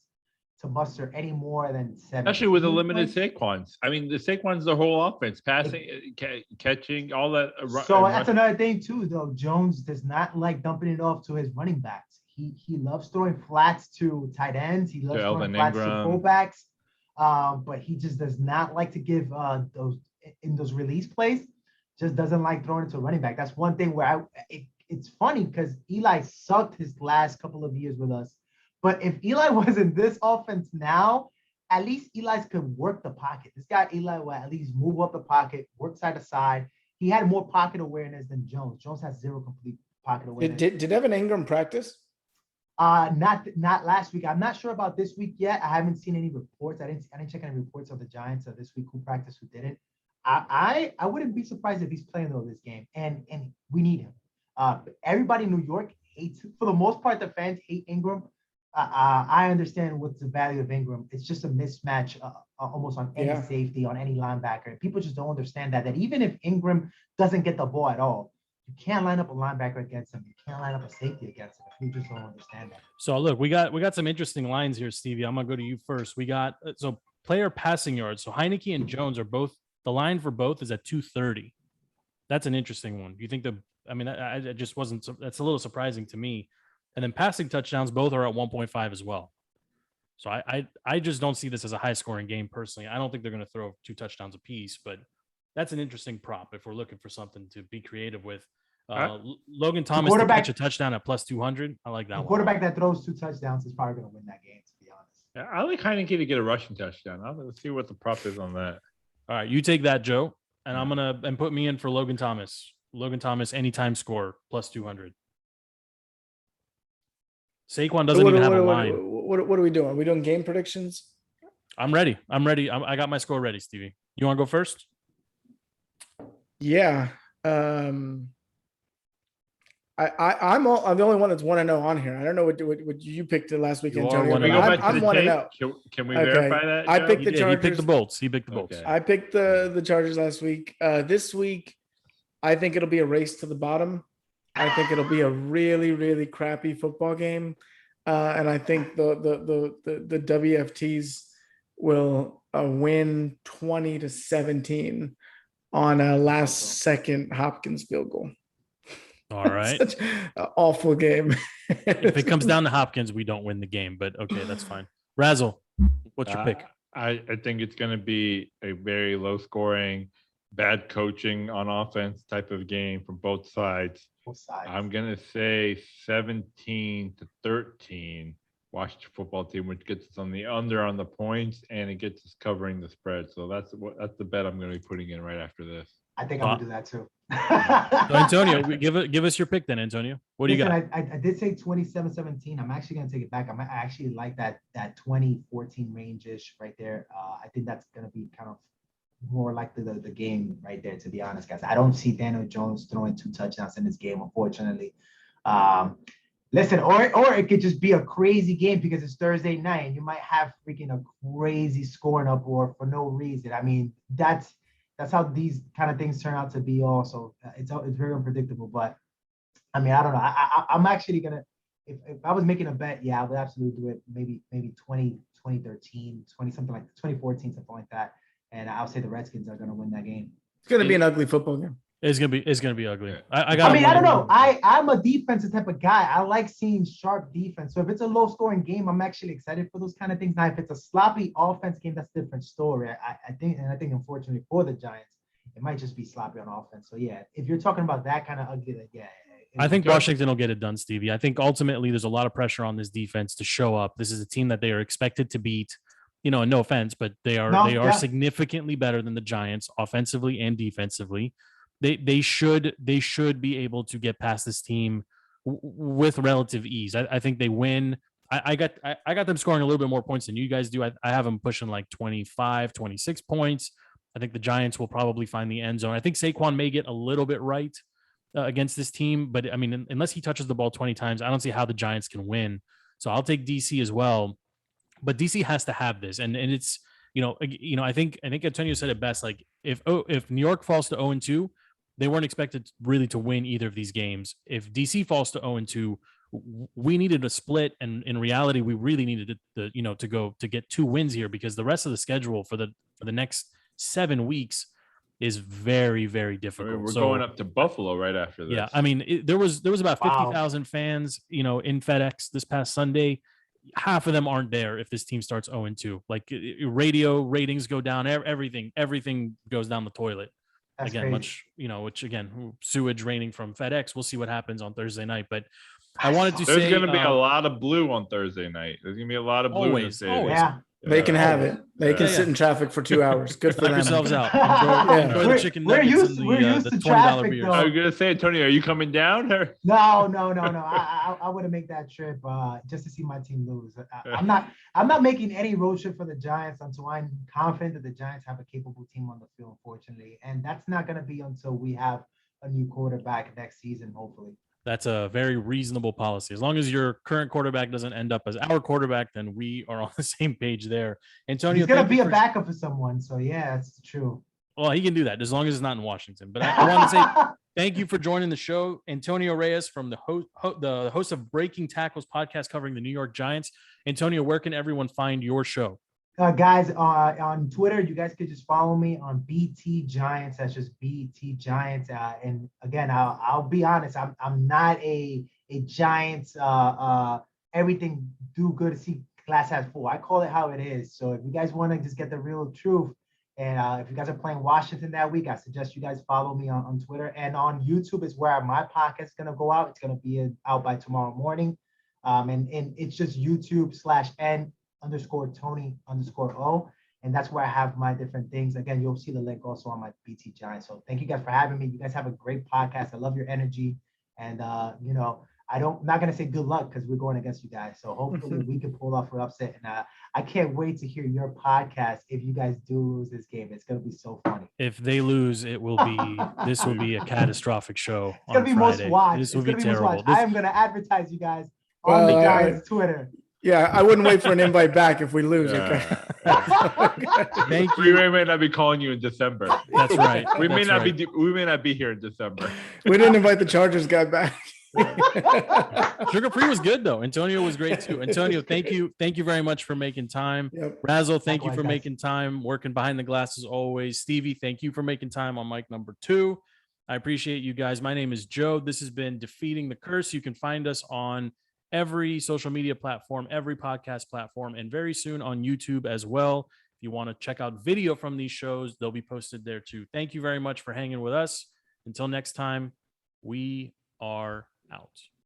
to muster any more than 7. Especially with the limited Saquons. I mean, the Saquon's the whole offense, passing, catching, all that. So that's another thing too, though. Jones does not like dumping it off to his running backs. He loves throwing flats to tight ends. He loves throwing flats to fullbacks. But he just does not like to give those release plays. Just doesn't like throwing it to running back. That's one thing where it's funny because Eli sucked his last couple of years with us. But if Eli was in this offense now, at least Eli's could work the pocket. This guy Eli will at least move up the pocket, work side to side. He had more pocket awareness than Jones. Jones has 0 complete pocket awareness. Did Evan Ingram practice? Not last week. I'm not sure about this week yet. I haven't seen any reports. I didn't check any reports of the Giants of this week who practiced, who didn't. I wouldn't be surprised if he's playing though this game, and we need him. Everybody in New York hates, for the most part, the fans hate Ingram. I understand what's the value of Ingram. It's just a mismatch almost on any safety, on any linebacker. People just don't understand that even if Ingram doesn't get the ball at all, you can't line up a linebacker against him. You can't line up a safety against him. You just don't understand that. So look, we got some interesting lines here, Stevie. I'm gonna go to you first. We got so player passing yards. So Heineke and Jones are both, the line for both is at 230. That's an interesting one. Do you think I just wasn't, that's a little surprising to me. And then passing touchdowns, both are at 1.5 as well. So I just don't see this as a high scoring game personally. I don't think they're going to throw 2 touchdowns apiece, but that's an interesting prop if we're looking for something to be creative with. Logan Thomas to catch a touchdown at plus 200. I like that one. Quarterback that throws 2 touchdowns is probably going to win that game, to be honest. Yeah, I like Heineke to get a rushing touchdown. Let's see what the prop is on that. All right, you take that, Joe, and I'm gonna put me in for Logan Thomas. Logan Thomas anytime score plus 200. Saquon doesn't even have a line. What are we doing? Are we doing game predictions? I'm ready. I got my score ready, Stevie. You want to go first? Yeah. I'm the only one that's 1-0 on here. I don't know what you picked last week, You are Antonio. 1-0. but Can we go back to I'm the 1-0. tape? Can we Okay. verify that? I Joe? picked the He Chargers. picked the Bolts. He picked the Bolts. Okay. I picked the Chargers last week. This week, I think it'll be a race to the bottom. I think it'll be a really, really crappy football game, and I think the WFTs will win 20-17 on a last-second Hopkins field goal. All right. Such an awful game. If it comes down to Hopkins, we don't win the game, but okay, that's fine. Razzle, what's your pick? I think it's going to be a very low scoring, bad coaching on offense type of game from both sides. I'm going to say 17-13 Washington football team, which gets us on the under on the points, and it gets us covering the spread. So that's the bet I'm going to be putting in right after this. I think I'm gonna do that too. So Antonio, give us your pick then, Antonio. What do you got? I did say 27-17. I'm actually gonna take it back. I actually like that 20-14 range-ish right there. I think that's gonna be kind of more like the game right there, to be honest, guys. I don't see Daniel Jones throwing 2 touchdowns in this game, unfortunately. Listen, or it could just be a crazy game because it's Thursday night and you might have freaking a crazy scoring uproar for no reason. I mean, that's how these kind of things turn out to be also. It's very unpredictable, but I mean, I don't know. I'm actually gonna, if I was making a bet, yeah, I would absolutely do it. Maybe 2013, 20 something like 2014, something like that. And I'll say the Redskins are gonna win that game. It's gonna be an ugly football game. It's gonna be ugly. I don't know. I'm a defensive type of guy. I like seeing sharp defense. So if it's a low scoring game, I'm actually excited for those kind of things. Now, if it's a sloppy offense game, that's a different story. I think unfortunately for the Giants, it might just be sloppy on offense. So yeah, if you're talking about that kind of ugly, then yeah. I think Washington will get it done, Stevie. I think ultimately there's a lot of pressure on this defense to show up. This is a team that they are expected to beat. You know, no offense, but they are significantly better than the Giants offensively and defensively. They should be able to get past this team with relative ease. I think they win. I got them scoring a little bit more points than you guys do. I have them pushing like 25, 26 points. I think the Giants will probably find the end zone. I think Saquon may get a little bit right against this team, but I mean, unless he touches the ball 20 times, I don't see how the Giants can win. So I'll take DC as well. But DC has to have this, and it's I think Antonio said it best. Like if New York falls to 0-2. They weren't expected really to win either of these games. If DC falls to 0-2, we needed a split, and in reality, we really needed to get 2 wins here because the rest of the schedule for the next 7 weeks is very, very difficult. We're going up to Buffalo right after this. Yeah, I mean, there was about 50,000 fans, in FedEx this past Sunday. Half of them aren't there if this team starts 0-2. Like radio ratings go down, everything goes down the toilet. That's again, crazy. which again, sewage raining from FedEx. We'll see what happens on Thursday night. But I wanted to There's say going to be a lot of blue on Thursday night. There's going to be a lot of blue. Always. Yeah. They can have it. They can sit in traffic for 2 hours. Good for knock them. yourselves out. Enjoy the chicken We're nuggets used- and we're used the to $20 traffic, beers. though. I was going to say, Tony, are you coming down? Or? No. I wouldn't make that trip just to see my team lose. I'm not making any road trip for the Giants until I'm confident that the Giants have a capable team on the field, unfortunately. And that's not going to be until we have a new quarterback next season, hopefully. That's a very reasonable policy. As long as your current quarterback doesn't end up as our quarterback, then we are on the same page there. Antonio, he's going to be a backup for someone. So, yeah, it's true. Well, he can do that as long as it's not in Washington. But I want to say thank you for joining the show. Antonio Reyes from the host of Breaking Tackles podcast covering the New York Giants. Antonio, where can everyone find your show? Guys, on Twitter, you guys could just follow me on BT Giants. That's just BT Giants. And again, I'll be honest, I'm not a Giants everything do good to see glass half full. I call it how it is. So if you guys want to just get the real truth, and if you guys are playing Washington that week, I suggest you guys follow me on Twitter. And on YouTube is where my podcast is going to go out. It's going to be out by tomorrow morning. And it's just YouTube/N_Tony_O. And that's where I have my different things. Again, you'll see the link also on my BT Giants. So thank you guys for having me. You guys have a great podcast. I love your energy. And, I'm not gonna say good luck because we're going against you guys. So hopefully we can pull off an upset. And I can't wait to hear your podcast if you guys do lose this game. It's gonna be so funny. If they lose, this will be a catastrophic show. It's gonna be most watched. This will be terrible. I am gonna advertise you guys on the Giants Twitter. Yeah, I wouldn't wait for an invite back if we lose. Thank you. We may not be calling you in December. That's right. We may not be here in December. We didn't invite the Chargers guy back. Sugar Free was good though. Antonio was great too. Antonio, thank you very much for making time. Yep. Razzle, thank you for making time, working behind the glass as always. Stevie, thank you for making time on mic number 2. I appreciate you guys. My name is Joe. This has been Defeating the Curse. You can find us on every social media platform, every podcast platform, and very soon on YouTube as well. If you want to check out video from these shows, they'll be posted there too. Thank you very much for hanging with us. Until next time, we are out.